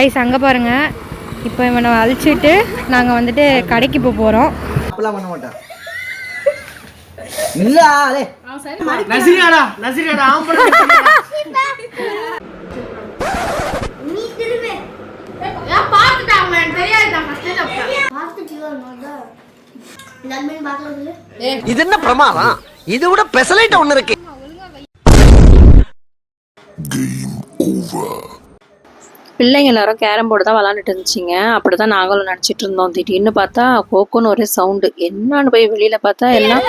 Guys அங்கே பாருங்கள். இப்போ இவனை அழிச்சிட்டு நாங்கள் வந்துட்டு கடைக்கு போக போகிறோம். அப்பெல்லாம் பண்ண மாட்டேன். இது என்ன பிரமாதம்? இது விட பெசலைட் ஒண்ணு இருக்கு. பிள்ளைங்க எல்லாரும் கேரம் போர்டு தான் விளாண்டுட்டு இருந்துச்சிங்க. அப்படி தான் நாங்களும் நினச்சிட்டு இருந்தோம். திடீர்னு பார்த்தா கோக்கோன்னு ஒரே சவுண்டு. என்னான்னு போய் வெளியில் பார்த்தா எல்லாம்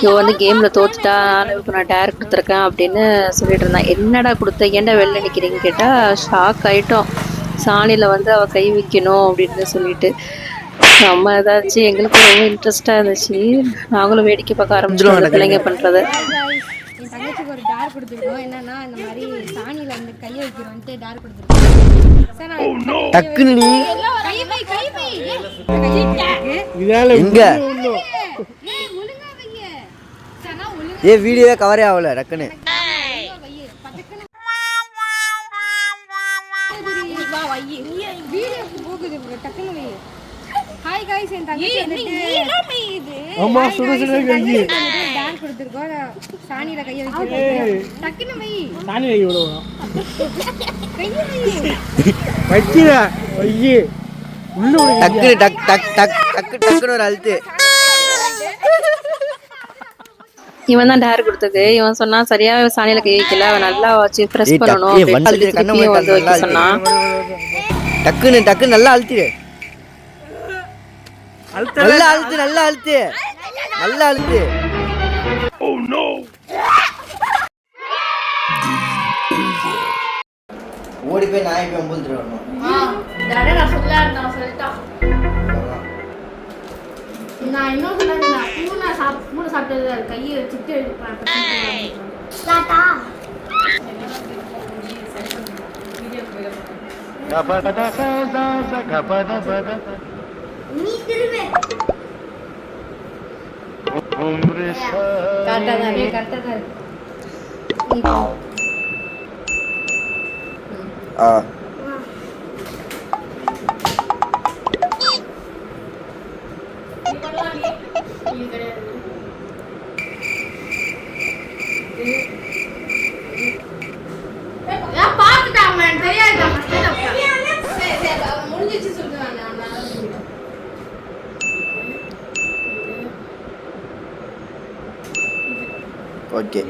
இவ வந்து கேமில் தோத்துட்டா, இப்போ நான் டேர் கொடுத்துருக்கேன் அப்படின்னு சொல்லிட்டு இருந்தான். என்னடா கொடுத்த, ஏன்டா வெளில நிற்கிறீங்கன்னு கேட்டால் ஷாக் ஆகிட்டோம். சாணியில் வந்து அவள் கை வைக்கணும் அப்படின்னு சொல்லிட்டு நம்ம ஏதாச்சு எங்களுக்கு ரொம்ப இன்ட்ரெஸ்டாக இருந்துச்சு. நாங்களும் வேடிக்கை பார்க்க ஆரம்பிச்சிட்டோம் பிள்ளைங்க பண்ணுறத. என் தங்கச்சிக்கு ஒரு டேர் கொடுத்துருக்கோம். என்னன்னா இந்த மாதிரி சாணியில் வந்து கையை வைக்கிறோன்ட்டு டேர் கொடுத்துருக்கோம். வீடியோவே கவரே ஆகல டக்குன்னு. ஹாய் गाइस, என் தங்கச்சி வந்துட்டு அம்மா சுடு சுடு கையி டான்ஸ் கொடுத்திருக்கோம். சாணியில கைய வச்சிருக்கோம். டக்குனு வை. சாணி வை விடுவோம். கைய வை. வைக்கிற ஐயே. உள்ள டக்கு டக் டக் டக் டக்கு டக்குன்னு ஒரு அழுத்து. இவன் தான் டேர் கொடுத்தது. இவன் சொன்னா சரியா சாணியில கை வைக்கல, அவன் நல்லா வச்சு பிரஸ் பண்ணணும் அப்படின்னு சொல்லி திருப்பியும் வந்து வைக்க சொன்னான். டக்குன்னு டக்குன்னு நல்லா அழுத்திடு. நல்லா அழுத்து நல்லா அழுத்து நல்லா அழுத்து. Oh no. ஓடி போய் நாய் போய் அம்புல்துற வரணும். டாடா நான் சொல்லிட்டான். நான் இன்னும் சொன்னேன். மூணு சாப்பிட்டது கையை வச்சுட்டு டாடா நீ திருவே உம்ரே சாரி கரெக்ட்டா ஓகே.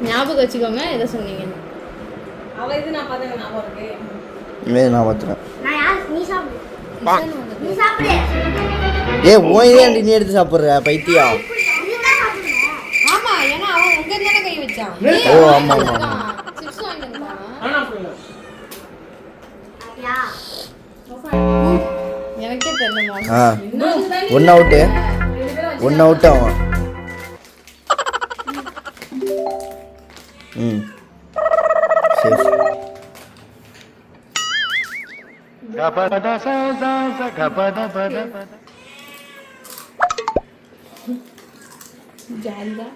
ஞாபகம் வச்சுக்கோங்க எதை சொன்னீங்க. அவ இது நான் பார்த்தேன் ஞாபகம் இருக்கு. நான் பார்த்தேன். நீ சாப்பிடு. ஓயே நீ எடுத்து சாப்பிடுற பைத்தியா. ஆமா, ஏன்னா அவன் உங்க தான கை வச்சான். ஓ ஆமா ஆமா. சிப்ஸ் வாங்கிட்டான். எனக்கே தெரியல. ஒன் அவுட் அவன். சேஃப். ஜாலியா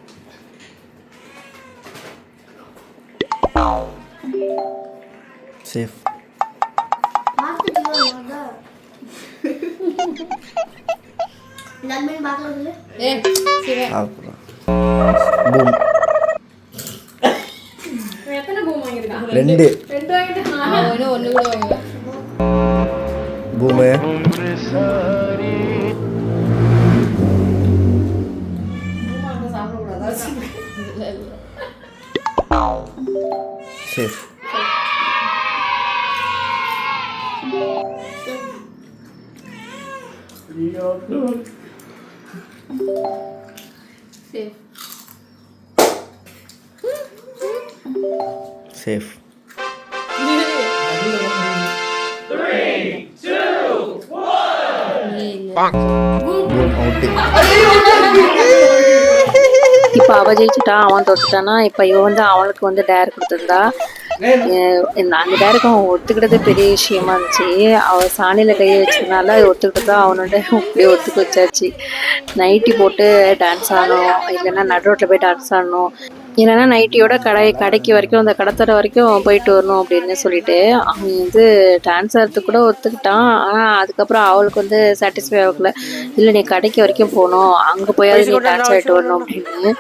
சேஃப். நன்மை பார்க்கல. பூம். எத்தனை பூம் வாங்கிருக்கான்? ரெண்டு வாங்கிட்டான். ஒன்னு கூட வாங்கல. பூமே சேஃப். சேஃப். 3 2 1 இப்போ அவ ஜெயிச்சுட்டா, அவன் தோத்துட்டானா. இப்போ இவன் வந்து அவனுக்கு வந்து டேர் கொடுத்துருந்தா. அந்த டேருக்கு அவன் ஒத்துக்கிட்டது பெரிய விஷயமா இருந்துச்சு. அவன் சாணியில் கையை வச்சதுனால ஒத்துக்கிட்டதா அவனோட அப்படியே ஒத்துக்க வச்சாச்சு. நைட்டி போட்டு டான்ஸ் ஆடணும், இல்லைன்னா நடு ரோட்டில் போய் டான்ஸ் ஆடணும். இல்லைன்னா நைட்டியோட கடைக்கு வரைக்கும் அந்த கடத்தரை வரைக்கும் போயிட்டு வரணும் அப்படின்னு சொல்லிட்டு அவன் வந்து டான்ஸ் ஆடுறதுக்கு கூட ஒத்துக்கிட்டான். ஆனால் அதுக்கப்புறம் அவளுக்கு வந்து சாட்டிஸ்ஃபை ஆகல. இல்லை நீ கடைக்கு வரைக்கும் போகணும், அங்கே போயாவது நீ டான்ஸ் ஆகிட்டு வரணும் அப்படின்னு.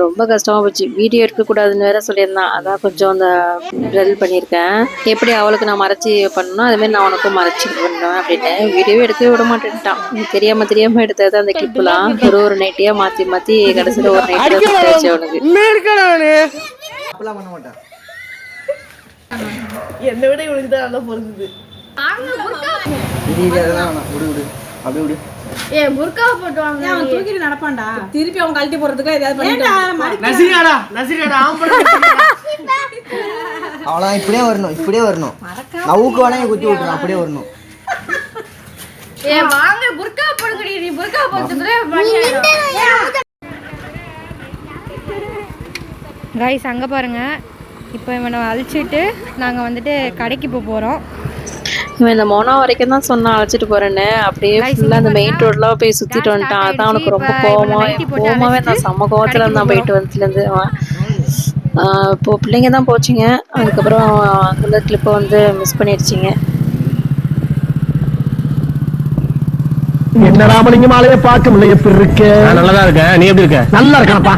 ரொம்ப கஷ்டமாக போச்சு. வீடியோ எடுக்கக்கூடாதுன்னு வேற சொல்லியிருந்தான். அதான் கொஞ்சம் அந்த ட்ரெல் பண்ணியிருக்கேன். எப்படி அவளுக்கு நான் மறைச்சி பண்ணணும் அதுமாரி நான் உனக்கும் மறைச்சி பண்ணுவேன் அப்படின்னு. வீடியோவே எடுக்கவே விட மாட்டேன்ட்டான். தெரியாமல் எடுத்தது அந்த கிளிப்லாம் ஒரு நைட்டியாக மாற்றி கடைசியில் ஒரு நைட்டியாக கொடுத்தாச்சு அவனுக்கு. அப்பெல்லாம் பண்ண மாட்டேன். என்னை விட இவனுக்கு தான் நல்லா பொருந்தது. விடு அப்படியே விடு. ஏ புர்காவை போட்டு வாங்க. அவன் தூக்கிட்டு நடப்பான்டா. திருப்பி அவன் கழட்டி போறதுக்கு ஏதாவது பண்ணிட்டான். நசிரியாடா அவ்வளோதான். இப்படியே வரணும். நவுக்கு வேணா குத்தி விட்டுறான். அப்படியே வரணும். ஏ வாங்க புர்காவை போடுங்கடி. நீ புர்காவை போட்டுக்கறே. गाइस அங்க பாருங்க. இப்போ இவனை அழிச்சிட்டு நாங்க வந்துட்டு கடைக்கு போறோம். இவன் இந்த மோனா வரைக்கும் தான் சொன்னான் அழைச்சிட்டு போறேன்னு. அப்படியே ஃபுல்லாக அந்த மெயின் ரோட்லாம் போய் சுற்றிட்டு வந்துட்டான். அதான் அவனுக்கு ரொம்ப கோவமாவே நான் செம்ம கோவத்தில் இருந்தான் போயிட்டு வந்ததுலேருந்து. இப்போ பிள்ளைங்க தான் போச்சுங்க. அதுக்கப்புறம் அந்த கிளிப்பை வந்து மிஸ் பண்ணிடுச்சிங்க. என்ன ராமலிங்கம் ஆலைய பார்க்க முடியல. எப்படி இருக்க? நல்லா தான் இருக்கேன். நீ எப்படி இருக்க? நல்லா இருக்கானப்பா.